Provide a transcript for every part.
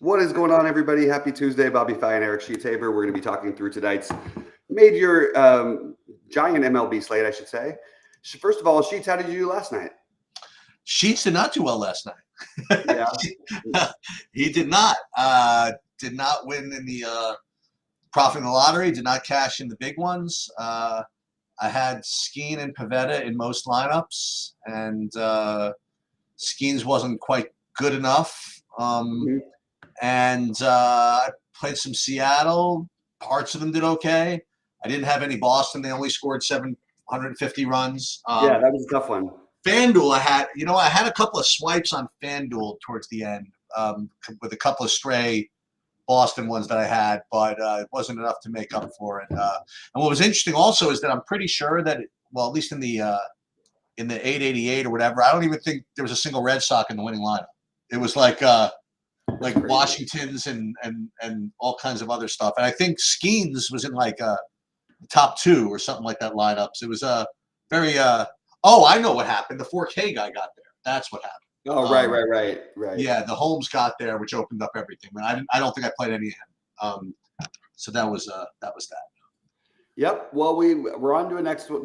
What is going on, everybody? Happy Tuesday. Bobby Fye and Eric Sheethaber. We're going to be talking through tonight's major giant MLB slate, I should say. First of all, Sheets, how did you do last night? Sheets did not do well last night. Yeah. He did not. Did not win in the profit in the lottery. Did not cash in the big ones. I had Skeen and Pavetta in most lineups, and Skeens wasn't quite good enough. And I played some Seattle. Parts of them did okay. I didn't have any Boston. They only scored 750 runs. Yeah, that was a tough one. FanDuel, I had a couple of swipes on FanDuel towards the end with a couple of stray Boston ones that I had, but it wasn't enough to make up for it. And what was interesting also is that I'm pretty sure that, at least in the 888 or whatever, I don't even think there was a single Red Sox in the winning lineup. It was like Washington's and all kinds of other stuff. And I think Skeens was in like top 2 or something like that lineups. It was a very I know what happened. The 4K guy got there. That's what happened. Oh, right. Yeah, the Holmes got there, which opened up everything. But I don't think I played any of him. So that was that. Yep. Well, we're on to the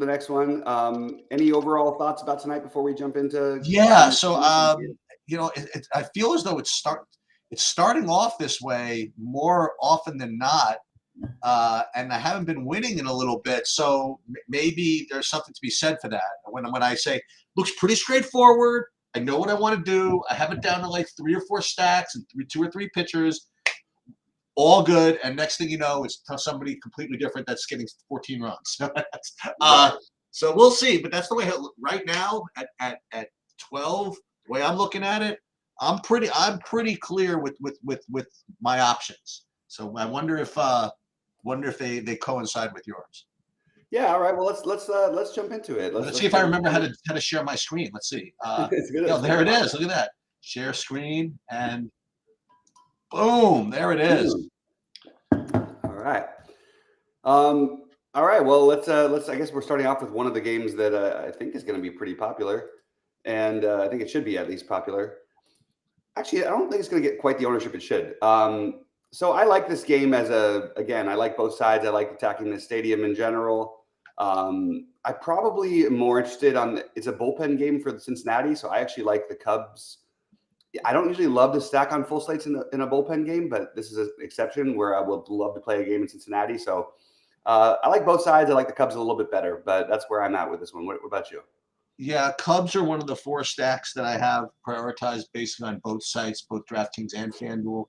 next one. Any overall thoughts about tonight before we jump into? Yeah. So I feel as though it's starting off this way more often than not. And I haven't been winning in a little bit, so maybe there's something to be said for that. When I say looks pretty straightforward, I know what I want to do. I have it down to like 3 or 4 stacks and 2 or 3 pitchers, all good. And next thing you know, it's somebody completely different that's getting 14 runs. So we'll see. But that's the way right now at 12. The way I'm looking at it, I'm pretty clear with my options. So I wonder if they coincide with yours. Yeah. All right. Well, let's jump into it. Let's see if I remember how to share my screen. Let's see. There it is. Look at that. Share screen and boom, there it is. All right. All right. Well, let's. I guess we're starting off with one of the games that I think is going to be pretty popular, and I think it should be at least popular. Actually, I don't think it's going to get quite the ownership it should. So I like this game I like both sides. I like attacking the stadium in general. I probably am more interested it's a bullpen game for the Cincinnati. So I actually like the Cubs. I don't usually love to stack on full slates in a bullpen game, but this is an exception where I would love to play a game in Cincinnati. So I like both sides. I like the Cubs a little bit better, but that's where I'm at with this one. What about you? Yeah, Cubs are one of the 4 stacks that I have prioritized basically on both sites, both DraftKings and FanDuel.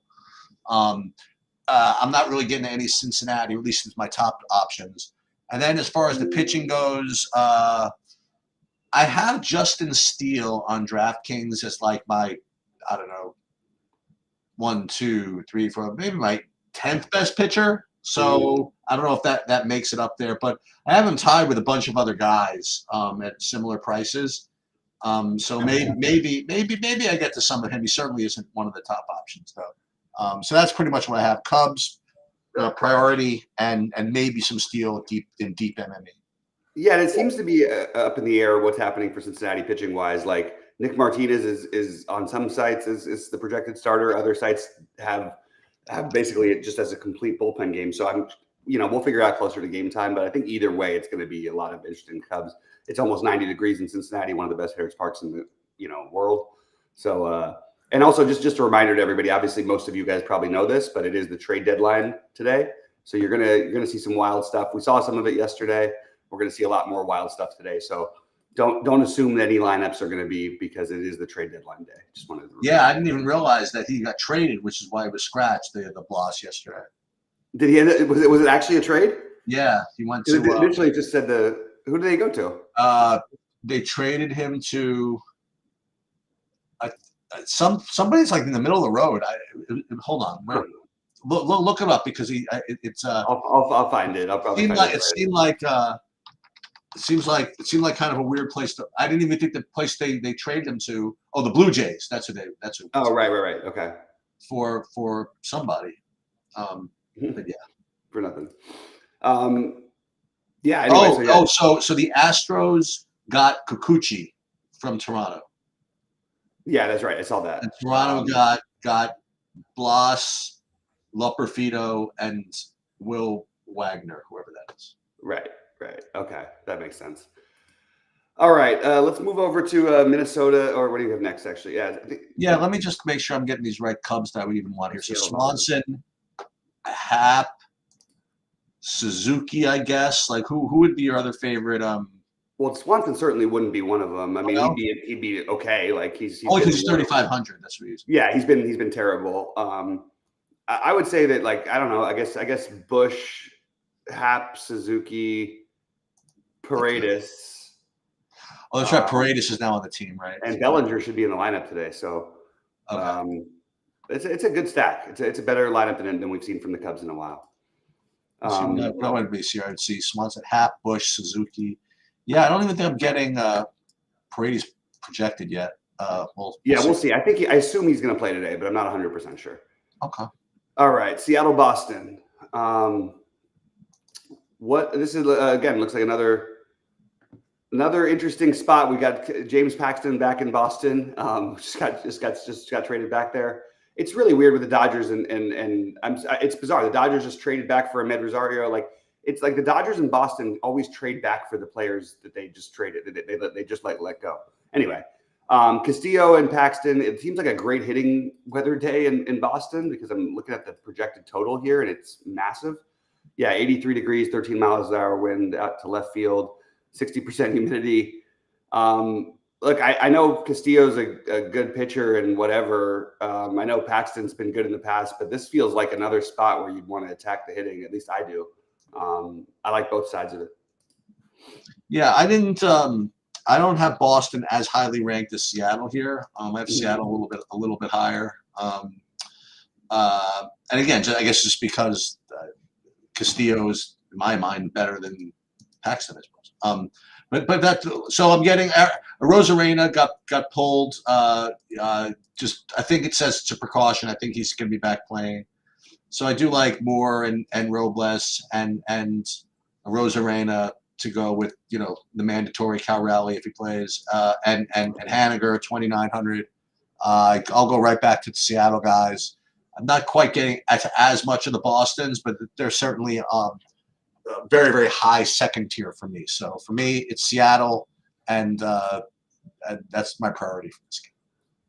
I'm not really getting any Cincinnati, or at least it's my top options. And then as far as the pitching goes, I have Justin Steele on DraftKings as like my, I don't know, 1, 2, 3, 4, maybe my 10th best pitcher. So I don't know if that makes it up there, but I have him tied with a bunch of other guys at similar prices. So maybe I get to some of him. He certainly isn't one of the top options though. So that's pretty much what I have. Cubs priority and maybe some Steele in deep MME. Yeah, and it seems to be up in the air what's happening for Cincinnati pitching wise. Like Nick Martinez is on some sites is the projected starter. Other sites have basically it just as a complete bullpen game. So we'll figure out closer to game time. But I think either way, it's going to be a lot of interest in Cubs. It's almost 90 degrees in Cincinnati, one of the best hitter's parks in the world. So and also just a reminder to everybody. Obviously, most of you guys probably know this, but it is the trade deadline today. So you're gonna see some wild stuff. We saw some of it yesterday. We're gonna see a lot more wild stuff today. So don't assume that any lineups are going to be because it is the trade deadline day. Just wanted to. Yeah, I didn't even realize that he got traded, which is why he was scratched the Bloss yesterday. Did he end up, was it actually a trade? Yeah, he went to. Initially, just said who did they go to? They traded him to. Somebody's like in the middle of the road. Hold on, look it up because it's. I'll find it. I'll probably. It seemed like kind of a weird place to. I didn't even think the place they traded him to. Oh, the Blue Jays. That's who. Oh, right. Okay. For somebody, but yeah. For nothing. Yeah. Anyway, so the Astros got Kikuchi from Toronto. Yeah, that's right. I saw that. And Toronto got Bloss, Luperfido, and Will Wagner, whoever that is. Right. Okay, that makes sense. All right, let's move over to Minnesota, or what do you have next? Actually, Yeah. Let me just make sure I'm getting these right Cubs that we even want here. So Seattle Swanson, Happ, Suzuki, I guess. Like who would be your other favorite? Well, Swanson certainly wouldn't be one of them. I mean, no? he'd be okay. Like he's Only because he's 3,500. That's what he's. Yeah, he's been terrible. I would say that, like, I don't know. I guess Bush, Happ, Suzuki, Paredes. Oh, that's right. Paredes is now on the team, right? And Bellinger should be in the lineup today. So Okay. it's a good stack. It's a better lineup than we've seen from the Cubs in a while. What I would be here, I'd see Swanson, Happ, Bush, Suzuki. Yeah, I don't even think I'm getting Paredes projected yet. We'll see. I assume he's going to play today, but I'm not 100% sure. Okay. All right, Seattle, Boston. What this is again looks like another interesting spot. We got James Paxton back in Boston. Just got traded back there. It's really weird with the Dodgers and it's bizarre. The Dodgers just traded back for Ahmed Rosario. Like it's like the Dodgers in Boston always trade back for the players that they just traded. They just let go. Anyway, Castillo and Paxton. It seems like a great hitting weather day in Boston because I'm looking at the projected total here and it's massive. Yeah, 83 degrees, 13 miles an hour wind out to left field. 60% humidity. Look, I know Castillo's a good pitcher and whatever. I know Paxton's been good in the past, but this feels like another spot where you'd want to attack the hitting. At least I do. I like both sides of it. Yeah, I didn't. I don't have Boston as highly ranked as Seattle here. I have Seattle a little bit higher. And again, I guess just because Castillo is, in my mind, better than Paxton is. But that, so I'm getting Rosarena got pulled. Just I think it says it's a precaution. I think he's going to be back playing. So I do like Moore and Robles and Rosarena to go with the mandatory Cal Raleigh if he plays and Haniger 2,900. I'll go right back to the Seattle guys. I'm not quite getting as much of the Bostons, but they're certainly very, very high second tier for me. So for me, it's Seattle, and that's my priority for this game.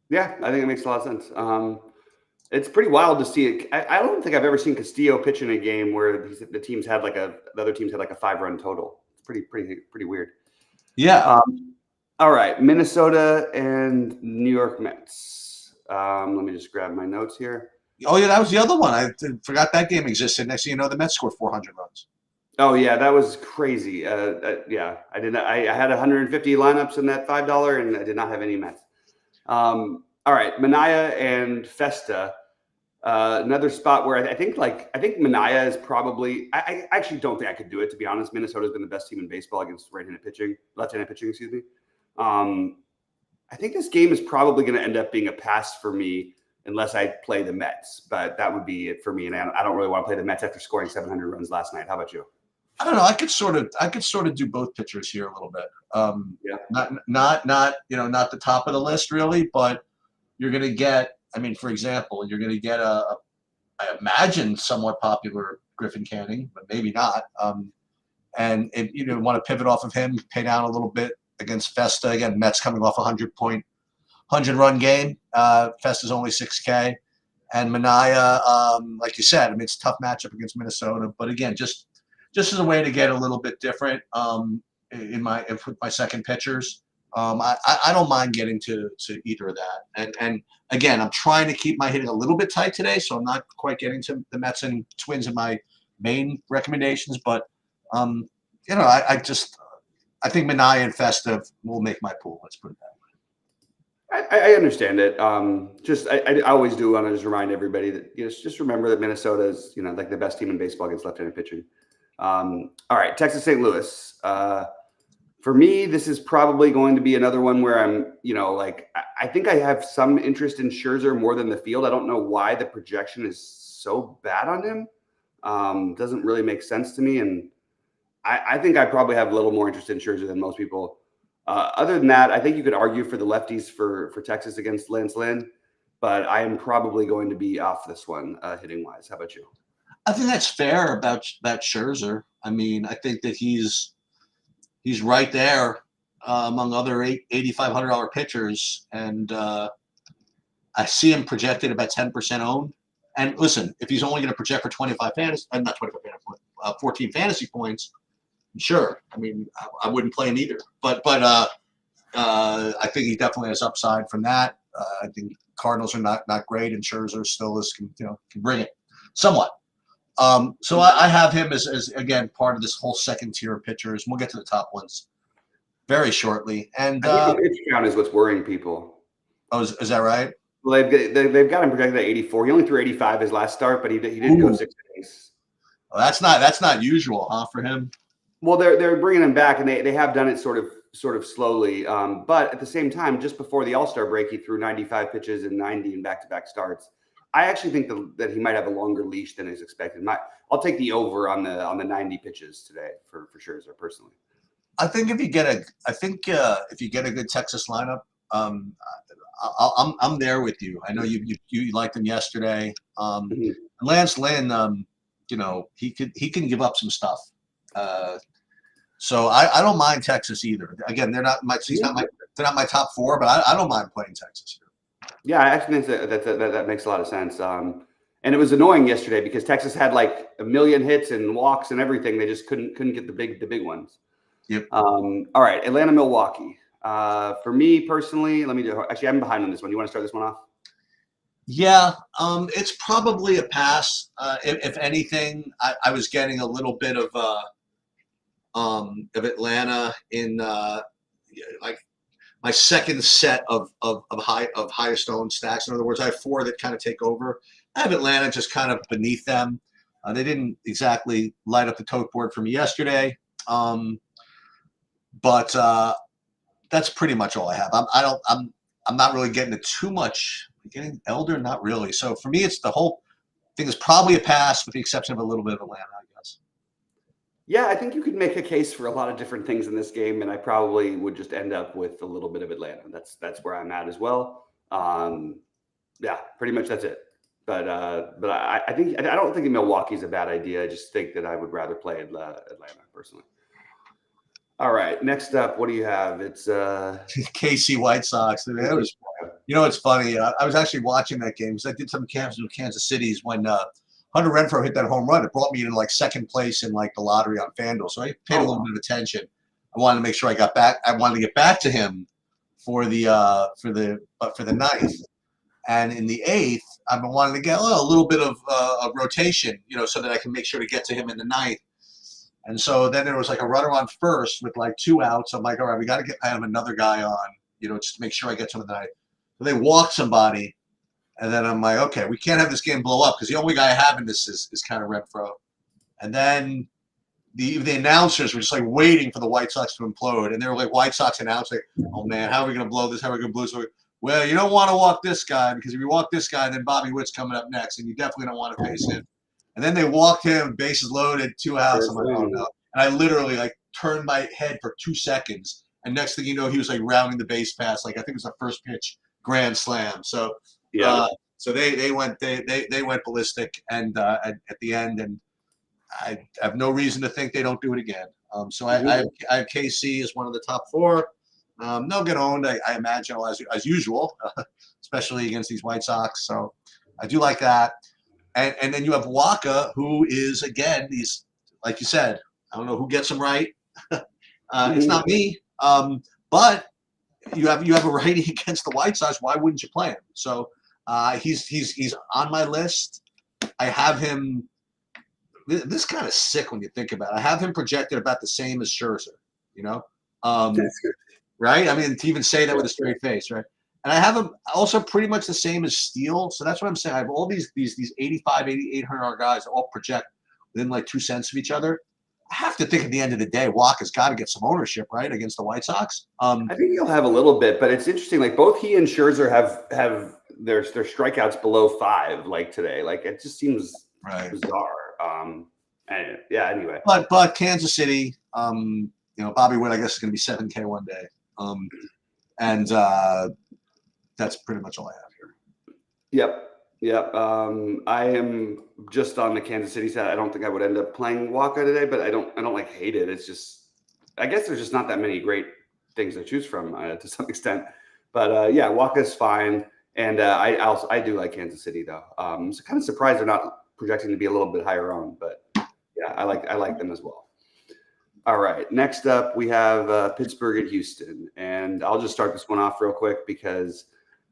Yeah, I think it makes a lot of sense. It's pretty wild to see it. I don't think I've ever seen Castillo pitch in a game where the other teams had like a 5-run total. It's pretty weird. Yeah. All right, Minnesota and New York Mets. Let me just grab my notes here. Oh yeah, that was the other one. I forgot that game existed. Next thing you know, the Mets scored 400 runs. Oh yeah, that was crazy. Yeah, I did not. I had 150 lineups in that $5, and I did not have any Mets. All right, Minaya and Festa. Another spot where I think Minaya is probably. I actually don't think I could do it, to be honest. Minnesota's been the best team in baseball against left-handed pitching. Excuse me. I think this game is probably going to end up being a pass for me unless I play the Mets. But that would be it for me, and I don't really want to play the Mets after scoring 700 runs last night. How about you? I don't know. I could sort of do both pitchers here a little bit. Yeah. Not the top of the list really, but you're going to get. I mean, for example, you're going to get I imagine somewhat popular Griffin Canning, but maybe not. And if you want to pivot off of him, pay down a little bit against Festa again. Mets coming off a 100-run game. Festa's only 6K, and Minaya, like you said, I mean it's a tough matchup against Minnesota, but again, just as a way to get a little bit different with my second pitchers. I don't mind getting to either of that. And again, I'm trying to keep my hitting a little bit tight today, so I'm not quite getting to the Mets and Twins in my main recommendations. But I think Minaya and Festa will make my pool. Let's put it that way. I understand it. I always do want to just remind everybody that just remember that Minnesota is like the best team in baseball against left-handed pitching. All right, Texas St. Louis. For me, this is probably going to be another one where I'm, I think I have some interest in Scherzer more than the field. I don't know why the projection is so bad on him. Doesn't really make sense to me. And I think I probably have a little more interest in Scherzer than most people. Other than that, I think you could argue for the lefties for Texas against Lance Lynn. but I am probably going to be off this one hitting wise. How about you? I think that's fair about Scherzer. I mean, I think that he's right there among other $8,500 pitchers, and I see him projected about 10% owned. And listen, if he's only going to project for 25 fantasy, not 25 fantasy, 14 fantasy points, sure. I mean, I wouldn't play him either. But I think he definitely has upside from that. I think Cardinals are not great, and Scherzer still can bring it somewhat. So I have him as again part of this whole second tier of pitchers. We'll get to the top ones very shortly. And I think the pitch count is what's worrying people. Oh, is that right? Well, they've got him projected at 84. He only threw 85 his last start, but he did go 6 innings. Well, that's not usual, huh, for him? Well, they're bringing him back, and they have done it sort of slowly. But at the same time, just before the All-Star break, he threw 95 pitches and 90 in back-to-back starts. I actually think that he might have a longer leash than is expected. I'll take the over on the 90 pitches today for Scherzer personally. I think if you get a good Texas lineup, I'm there with you. I know you liked him yesterday. Lance Lynn, he can give up some stuff. So I don't mind Texas either. Again, they're not my top 4, but I don't mind playing Texas here. Yeah, I actually think that makes a lot of sense. And it was annoying yesterday because Texas had like a million hits and walks and everything. They just couldn't get the big ones. Yep. All right, Atlanta, Milwaukee. For me personally, actually, I'm behind on this one. You want to start this one off? Yeah, it's probably a pass. If anything, I was getting a little bit of Atlanta in like my second set of highest owned stacks. In other words, I have 4 that kind of take over. I have Atlanta just kind of beneath them. They didn't exactly light up the tote board for me yesterday, but that's pretty much all I have. I'm not really getting it too much. Getting Elder, not really. So for me, it's the whole thing is probably a pass, with the exception of a little bit of Atlanta, I guess. Yeah, I think you could make a case for a lot of different things in this game, and I probably would just end up with a little bit of Atlanta. That's where I'm at as well. Yeah, pretty much that's it. But I don't think Milwaukee's a bad idea. I just think that I would rather play Atlanta personally. All right, next up, what do you have? It's KC White Sox. It's funny. I was actually watching that game because I did some camps in Kansas City's when Hunter Renfroe hit that home run. It brought me in like second place in like the lottery on FanDuel, so I paid a little bit of attention. I wanted to make sure I got back. I wanted to get back to him for the 9th, and in the 8th, I've been wanting to get a little bit of rotation, so that I can make sure to get to him in the 9th. And so then there was like a runner on first with like 2 outs. I'm like, all right, we got to get another guy on, just to make sure I get to him in the 9th. So they walk somebody. And then I'm like, okay, we can't have this game blow up because the only guy I have in this is kind of Renfroe. And then the announcers were just like waiting for the White Sox to implode. And they were like, White Sox announced, like, oh man, how are we going to blow this? How are we going to blow this? So, well, you don't want to walk this guy because if you walk this guy, then Bobby Witt's coming up next. And you definitely don't want to face him. And then they walked him, bases loaded, 2 outs. I'm like, oh no. And I literally like turned my head for 2 seconds. And next thing you know, he was like rounding the base pass. Like I think it was the first pitch grand slam. So yeah. So they went ballistic, and at the end, and I have no reason to think they don't do it again. So I have KC as one of the top 4. They'll get owned, I imagine, as usual, especially against these White Sox. So I do like that. And then you have Waka, who is again these, like you said, I don't know who gets them right. It's not me, but you have a righty against the White Sox. Why wouldn't you play him? So he's on my list. I have him. This is kind of sick when you think about it. I have him projected about the same as Scherzer. Right? I mean, to even say that with a straight face, right? And I have him also pretty much the same as Steele. So that's what I'm saying. I have all these 85, 8,800 guys that all project within like 2 cents of each other. I have to think at the end of the day, Walker's got to get some ownership, right, against the White Sox. I think he'll have a little bit, but it's interesting. Like both he and Scherzer have their strikeouts below 5. Like today, like it just seems bizarre. And yeah. Anyway, but Kansas City, Bobby Witt, I guess is going to be 7K one day, and that's pretty much all I have here. Yep. Yep. I am just on the Kansas City side. I don't think I would end up playing Waka today, but I don't like hate it. It's just, I guess there's just not that many great things to choose from to some extent. But yeah, Waka's fine. And I do like Kansas City though. So kind of surprised they're not projecting to be a little bit higher owned, but yeah, I like them as well. All right. Next up, we have Pittsburgh at Houston. And I'll just start this one off real quick because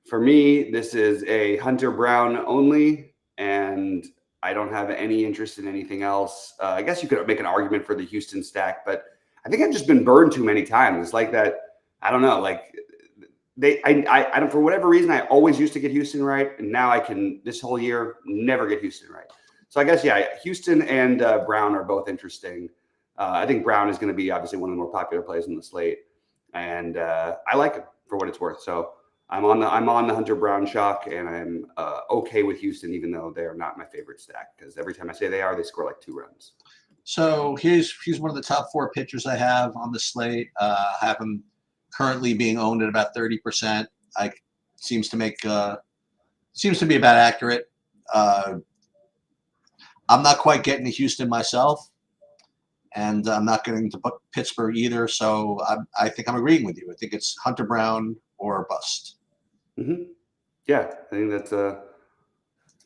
for me, this is a Hunter Brown only, and I don't have any interest in anything else. I guess you could make an argument for the Houston stack, but I think I've just been burned too many times. It's like that. I don't know. Like I don't, for whatever reason, I always used to get Houston right, and now I can this whole year never get Houston right. So I guess yeah, Houston and Brown are both interesting. I think Brown is going to be obviously one of the more popular plays in the slate, and I like him for what it's worth. So I'm on the Hunter Brown shock, and I'm okay with Houston, even though they are not my favorite stack. Because every time I say they are, they score like 2 runs. So he's one of the top 4 pitchers I have on the slate. Have him currently being owned at about 30%. I seems to be about accurate. I'm not quite getting to Houston myself, and I'm not getting to Pittsburgh either. So I think I'm agreeing with you. I think it's Hunter Brown or bust. Mm-hmm. Yeah, I think that's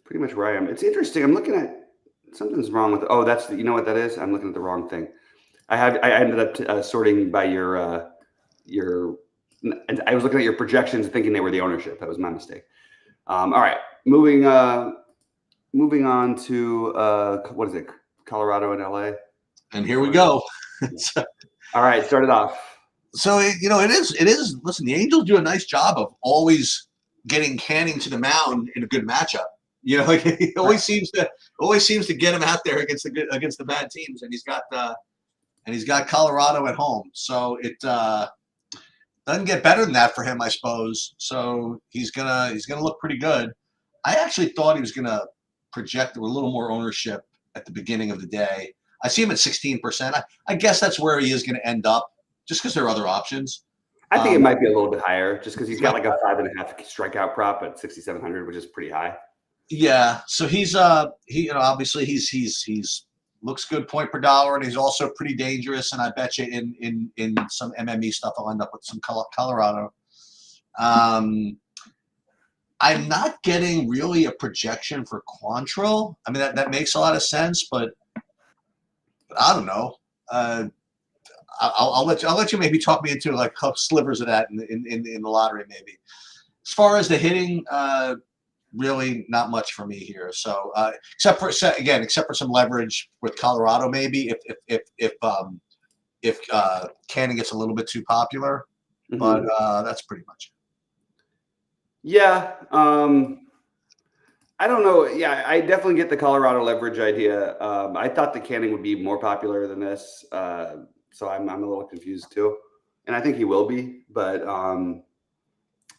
pretty much where I am. It's interesting. I'm looking at something's wrong with. Oh, that's you know what that is. I'm looking at the wrong thing. I ended up sorting by your. I was looking at your projections, thinking they were the ownership. That was my mistake. All right, moving on to what is it? Colorado and LA. And here we go. All right, start it off. So it is. Listen, the Angels do a nice job of always getting Canning to the mound in a good matchup. You know, like he always seems to get him out there against the bad teams, and he's got Colorado at home. So it doesn't get better than that for him, I suppose. So he's gonna look pretty good. I actually thought he was gonna project with a little more ownership at the beginning of the day. I see him at 16%. I guess that's where he is going to end up, just because there are other options. I think it might be a little bit higher, just because he's got like a 5.5 strikeout prop at 6,700, which is pretty high. Yeah, so he's obviously he's looks good point per dollar, and he's also pretty dangerous. And I bet you in some MME stuff, I'll end up with some Colorado. I'm not getting really a projection for Quantrill. I mean that makes a lot of sense, but I don't know. I'll let you maybe talk me into like a couple slivers of that in the lottery maybe. As far as the hitting, really not much for me here. So except for some leverage with Colorado maybe if Canning gets a little bit too popular, but that's pretty much it. Yeah. I don't know. Yeah, I definitely get the Colorado leverage idea. I thought the Canning would be more popular than this, so I'm a little confused too, and I think he will be. But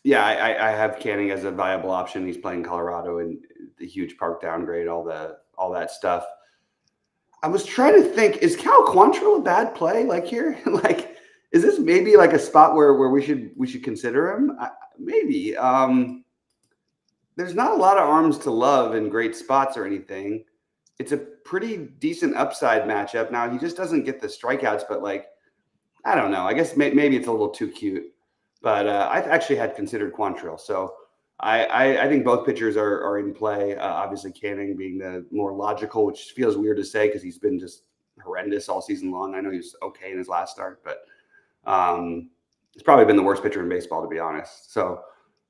yeah, I have Canning as a viable option. He's playing Colorado and the huge park downgrade, all that stuff. I was trying to think: is Cal Quantrill a bad play? Like here, like is this maybe like a spot where we should consider him? Maybe. There's not a lot of arms to love in great spots or anything. It's a pretty decent upside matchup. Now he just doesn't get the strikeouts, but like, I don't know. I guess maybe it's a little too cute. But I've actually had considered Quantrill. So I think both pitchers are in play. Obviously Canning being the more logical, which feels weird to say because he's been just horrendous all season long. I know he was okay in his last start, but he's probably been the worst pitcher in baseball, to be honest. So.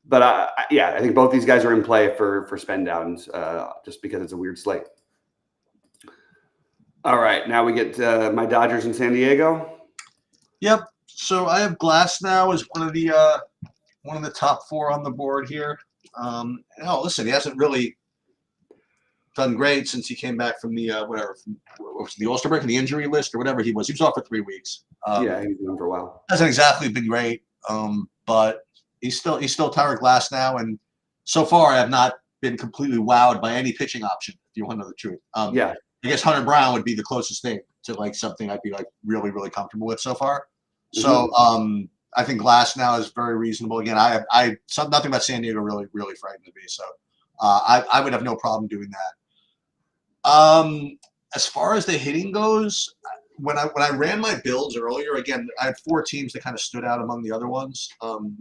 But yeah, I think both these guys are in play for spend downs just because it's a weird slate. All right, now we get my Dodgers in San Diego. Yep. So I have Glass now as one of the top 4 on the board here. Listen, he hasn't really done great since he came back from the the All-Star break, the injury list or whatever he was. He was off for 3 weeks. Yeah, he's been for a while. Hasn't exactly been great, but. He's still Tyler Glass now, and so far I have not been completely wowed by any pitching option. If you want to know the truth, yeah, I guess Hunter Brown would be the closest thing to like something I'd be like really really comfortable with so far. So I think Glass now is very reasonable. Again, nothing about San Diego really frightened me. So I would have no problem doing that. As far as the hitting goes, when I ran my builds earlier, again, I had 4 teams that kind of stood out among the other ones, and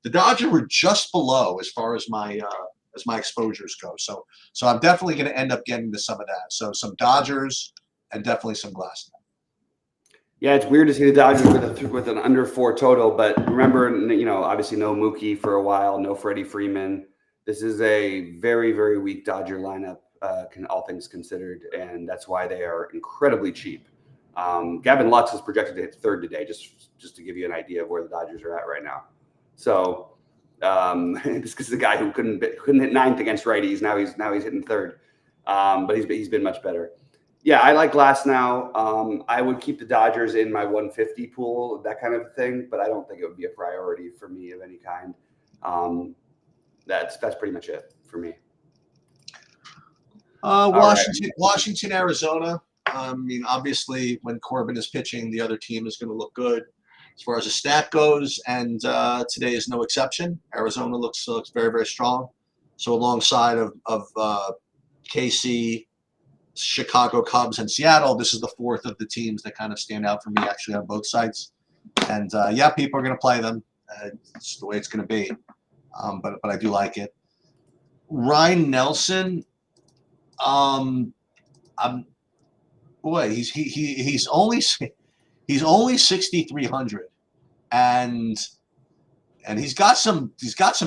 the Dodgers were just below as far as my exposures go. So I'm definitely going to end up getting to some of that. So some Dodgers and definitely some Glass. Yeah, it's weird to see the Dodgers with an under 4 total, but remember, obviously no Mookie for a while, no Freddie Freeman. This is a very, very weak Dodger lineup, all things considered, and that's why they are incredibly cheap. Gavin Lux is projected to hit 3rd today, just to give you an idea of where the Dodgers are at right now. So this is a guy who couldn't hit 9th against righties. Now he's hitting 3rd, but he's been much better. Yeah, I like Glass now. I would keep the Dodgers in my 150 pool, that kind of thing, but I don't think it would be a priority for me of any kind. That's pretty much it for me. Washington, Arizona. I mean, obviously, when Corbin is pitching, the other team is going to look good as far as the stat goes, and today is no exception. Arizona looks very, very strong. So alongside of KC, Chicago Cubs, and Seattle, this is the 4th of the teams that kind of stand out for me actually on both sides. And yeah, people are going to play them. It's the way it's going to be. But I do like it. Ryan Nelson, he's only 6,300, and he's got some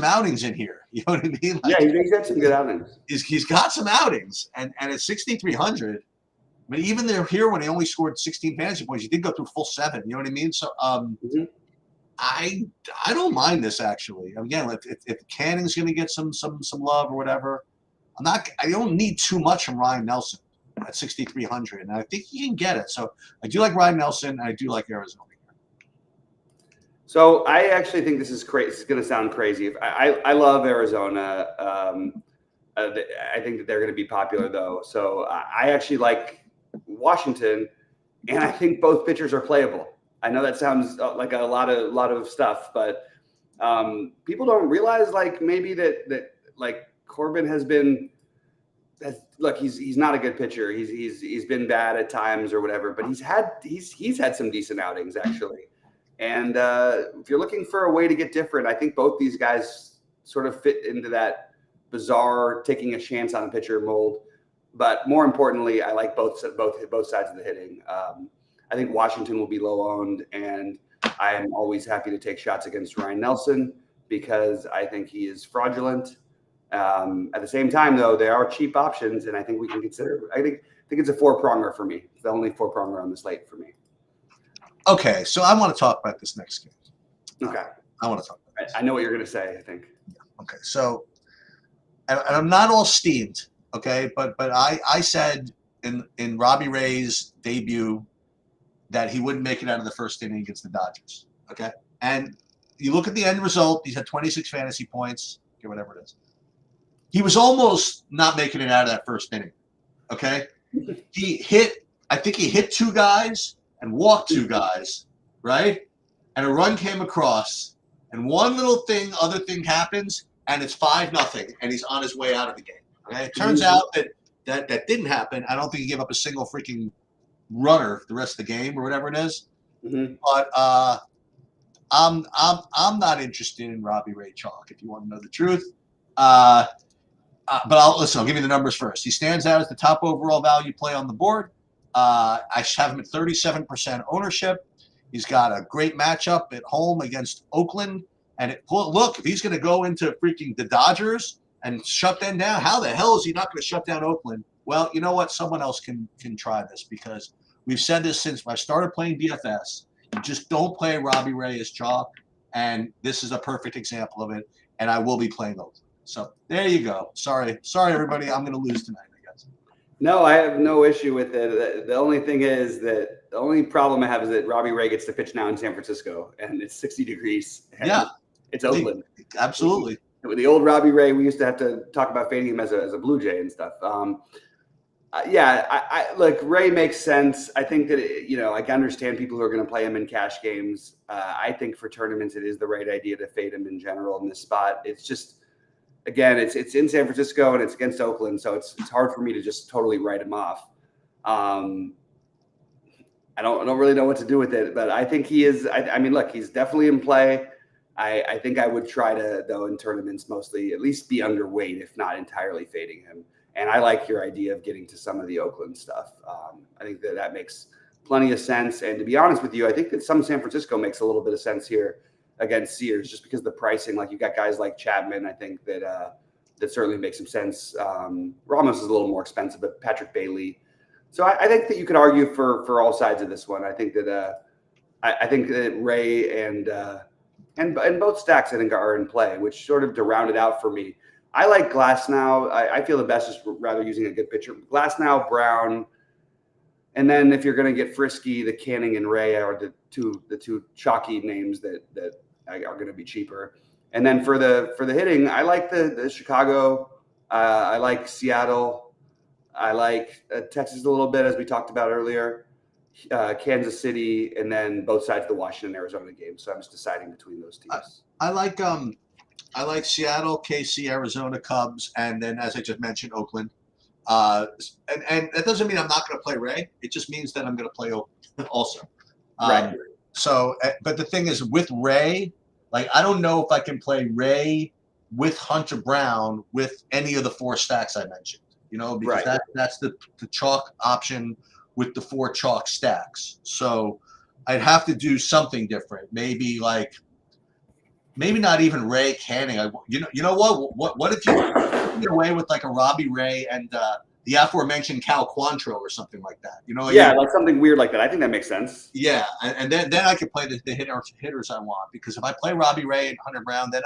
outings in here. You know what I mean? Like, yeah, he's got some good outings. He's got some outings, and at 6,300. I mean, even here when he only scored 16 fantasy points, he did go through full 7. You know what I mean? So I don't mind this actually. Again, if Canning's going to get some love or whatever, I don't need too much from Ryan Nelson at 6,300, and I think he can get it. So I do like Ryan Nelson, and I do like Arizona. So I actually think this is crazy. This is going to sound crazy. I love Arizona. I think that they're going to be popular though. So I actually like Washington, and I think both pitchers are playable. I know that sounds like a lot of stuff, but people don't realize maybe that Corbin has been. Look, he's not a good pitcher. He's been bad at times or whatever, but he's had some decent outings actually. And if you're looking for a way to get different, I think both these guys sort of fit into that bizarre taking a chance on a pitcher mold. But more importantly, I like both sides of the hitting. I think Washington will be low owned, and I am always happy to take shots against Ryan Nelson because I think he is fraudulent. At the same time, though, there are cheap options, and I think we can consider. I think it's a 4-pronger for me. It's the only 4-pronger on the slate for me. Okay, so I want to talk about this next game. Okay, I want to talk about this. I know what you're going to say. I think. Okay, so and I'm not all steamed. Okay, but I said in Robbie Ray's debut that he wouldn't make it out of the first inning against the Dodgers. Okay, and you look at the end result. He's had 26 fantasy points. Okay, whatever it is. He was almost not making it out of that first inning. Okay, I think he hit 2 guys and walked 2 guys, right? And a run came across, and one other thing happens, and it's 5-0, and he's on his way out of the game. Okay, it turns out that didn't happen. I don't think he gave up a single freaking runner the rest of the game or whatever it is. Mm-hmm. But I'm not interested in Robbie Ray chalk, if you want to know the truth. But I'll give you the numbers first. He stands out as the top overall value play on the board. I have him at 37% ownership. He's got a great matchup at home against Oakland. And look, if he's going to go into freaking the Dodgers and shut them down, how the hell is he not going to shut down Oakland? Well, you know what? Someone else can try this, because we've said this since I started playing DFS. You just don't play Robbie Ray as chalk, and this is a perfect example of it. And I will be playing Oakland. So there you go. Sorry, everybody. I'm going to lose tonight, I guess. No, I have no issue with it. The only thing is that the only problem I have is that Robbie Ray gets to pitch now in San Francisco, and it's 60 degrees. Yeah, it's Oakland. Absolutely. With the old Robbie Ray, we used to have to talk about fading him as a Blue Jay and stuff. I look, Ray makes sense. I think that I can understand people who are going to play him in cash games. I think for tournaments, it is the right idea to fade him in general in this spot. It's just again, it's in San Francisco and it's against Oakland, so it's hard for me to just totally write him off. I don't really know what to do with it, but I think he is. I mean, look, he's definitely in play. I think I would try to, though, in tournaments mostly at least be underweight, if not entirely fading him. And I like your idea of getting to some of the Oakland stuff. I think that makes plenty of sense. And to be honest with you, I think that some San Francisco makes a little bit of sense here against Sears, just because of the pricing. Like, you got guys like Chapman. I think that certainly makes some sense. Ramos is a little more expensive, but Patrick Bailey. So I think that you could argue for all sides of this one. I think that I think that Ray and both stacks, I think, are in play, which sort of to round it out for me. I like Glasnow. I feel the best is rather using a good pitcher. Glasnow, Brown, and then if you're going to get frisky, the Canning and Ray are the two chalky names that are going to be cheaper. And then for the hitting, I like the Chicago. I like Seattle. I like Texas a little bit, as we talked about earlier. Kansas City, and then both sides of the Washington Arizona game. So I'm just deciding between those teams. I like Seattle, KC, Arizona, Cubs, and then, as I just mentioned, Oakland. And that doesn't mean I'm not going to play Ray. It just means that I'm going to play Oakland also. Right. So, but the thing is, with Ray, like, I don't know if I can play Ray with Hunter Brown with any of the four stacks I mentioned. Because right. that's the chalk option with the four chalk stacks. So I'd have to do something different. Maybe not even Ray Canning. You know what if you get away with like a Robbie Ray and the aforementioned Cal Quantrill or something like that? Like something weird like that. I think that makes sense. Yeah, and then I could play the hitters I want, because if I play Robbie Ray and Hunter Brown, then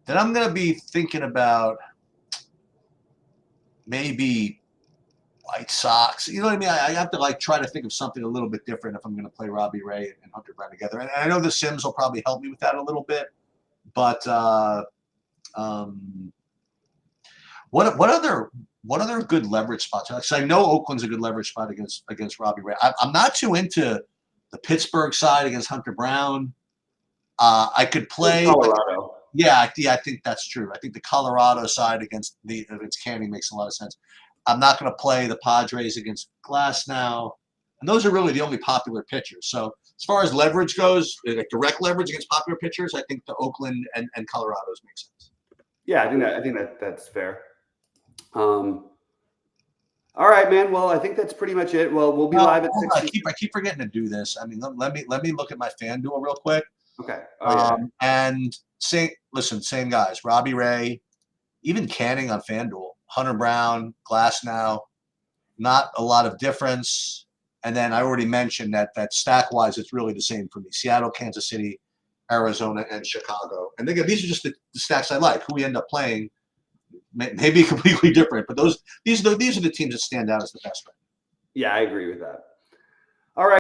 I'm gonna be thinking about maybe White Sox. You know what I mean? I have to try to think of something a little bit different if I'm going to play Robbie Ray and Hunter Brown together. And I know the Sims will probably help me with that a little bit. But what other good leverage spots? Because I know Oakland's a good leverage spot against Robbie Ray. I'm not too into the Pittsburgh side against Hunter Brown. I could play Colorado. I think that's true. I think the Colorado side against Canning makes a lot of sense. I'm not going to play the Padres against Glasnow. And those are really the only popular pitchers. So as far as leverage goes, like direct leverage against popular pitchers, I think the Oakland and Colorado's make sense. Yeah, I think that's fair. All right, man. Well, I think that's pretty much it. Well, we'll be live at 6. I keep forgetting to do this. I mean, let me look at my FanDuel real quick. Okay. And same guys, Robbie Ray, even Canning on FanDuel, Hunter Brown, Glasnow, not a lot of difference. And then I already mentioned that stack-wise, it's really the same for me. Seattle, Kansas City, Arizona, and Chicago. And again, these are just the stacks I like. Who we end up playing may be completely different, but these are the teams that stand out as the best. Yeah, I agree with that.